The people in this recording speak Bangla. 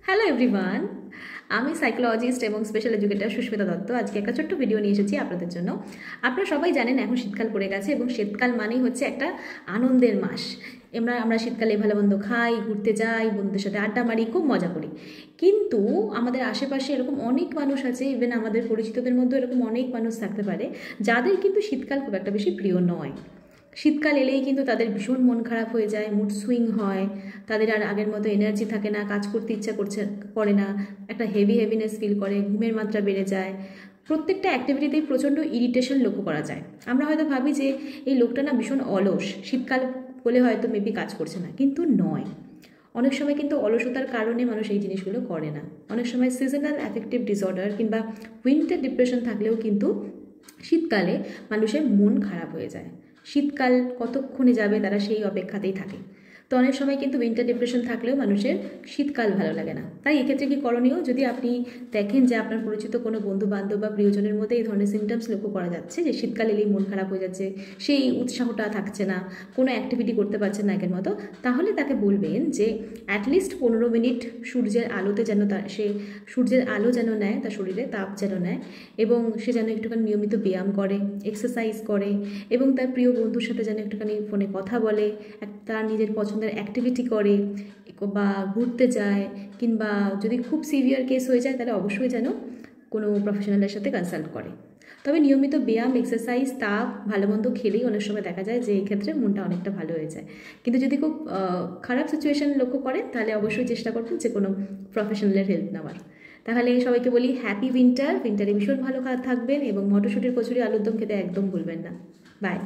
হ্যালো এভরিওয়ান, আমি সাইকোলজিস্ট এবং স্পেশাল এডুকেটর সুস্মিতা দত্ত। আজকে একটা ছোট্ট ভিডিও নিয়ে এসেছি আপনাদের জন্য। আপনারা সবাই জানেন এখন শীতকাল পড়ে গেছে এবং শীতকাল মানেই হচ্ছে একটা আনন্দের মাস। আমরা শীতকালে ভালো মন্দ খাই, ঘুরতে যাই, বন্ধুদের সাথে আড্ডা মারি, খুব মজা করি। কিন্তু আমাদের আশেপাশে এরকম অনেক মানুষ আছে, ইভেন আমাদের পরিচিতদের মধ্যে এরকম অনেক মানুষ থাকতে পারে যাদের কিন্তু শীতকাল খুব একটা বেশি প্রিয় নয়। শীতকাল এলেই কিন্তু তাদের ভীষণ মন খারাপ হয়ে যায়, মুড সুইং হয়, তাদের আর আগের মতো এনার্জি থাকে না, কাজ করতে ইচ্ছা করে না, একটা হেভিনেস ফিল করে, ঘুমের মাত্রা বেড়ে যায়, প্রত্যেকটা অ্যাক্টিভিটিতেই প্রচণ্ড ইরিটেশন লক্ষ্য করা যায়। আমরা হয়তো ভাবি যে এই লোকটা না ভীষণ অলস, শীতকাল বলে হয়তো মেবি কাজ করছে না, কিন্তু নয়। অনেক সময় কিন্তু অলসতার কারণে মানুষ এই জিনিসগুলো করে না। অনেক সময় সিজনাল অ্যাফেক্টিভ ডিসঅর্ডার কিংবা উইন্টার ডিপ্রেশন থাকলেও কিন্তু শীতকালে মানুষের মন খারাপ হয়ে যায়। শীতকাল কতক্ষণে যাবে তারা সেই অপেক্ষাতেই থাকে। তো অনেক সময় কিন্তু উইন্টার ডিপ্রেশন থাকলেও মানুষের শীতকাল ভালো লাগে না। তাই এক্ষেত্রে কি করণীয়? যদি আপনি দেখেন যে আপনার পরিচিত কোনো বন্ধু বান্ধব বা প্রিয়জনের মধ্যে এই ধরনের সিমটমস লক্ষ্য করা যাচ্ছে যে শীতকাল এলেই মন খারাপ হয়ে যাচ্ছে, সেই উৎসাহটা থাকছে না, কোনো অ্যাক্টিভিটি করতে পারছেন না আগের মতো, তাহলে তাকে বলবেন যে অ্যাটলিস্ট 15 মিনিট সূর্যের আলোতে যেন সূর্যের আলো যেন নেয়, তার শরীরে তাপ যেন নেয়, এবং সে যেন একটুখানি নিয়মিত ব্যায়াম করে, এক্সারসাইজ করে, এবং তার প্রিয় বন্ধুর সাথে যেন একটুখানি ফোনে কথা বলে, তার নিজের পছন্দের অ্যাক্টিভিটি করে বা ঘুরতে যায়, কিংবা যদি খুব সিভিয়ার কেস হয়ে যায় তাহলে অবশ্যই যেন কোনো প্রফেশনালের সাথে কনসাল্ট করে। তবে নিয়মিত ব্যায়াম, এক্সারসাইজ, তাপ, ভালো মন্দ খেলেই অনেক সময় দেখা যায় যে এই ক্ষেত্রে মনটা অনেকটা ভালো হয়ে যায়। কিন্তু যদি খুব খারাপ সিচুয়েশান লক্ষ্য করে তাহলে অবশ্যই চেষ্টা করবেন যে কোনো প্রফেশনালের হেল্প নেওয়ার। তাহলে সবাইকে বলি হ্যাপি উইন্টারে ভীষণ ভালো থাকবেন এবং মটরশুঁটির কচুরি, আলুর দম খেতে একদম ভুলবেন না। বাই।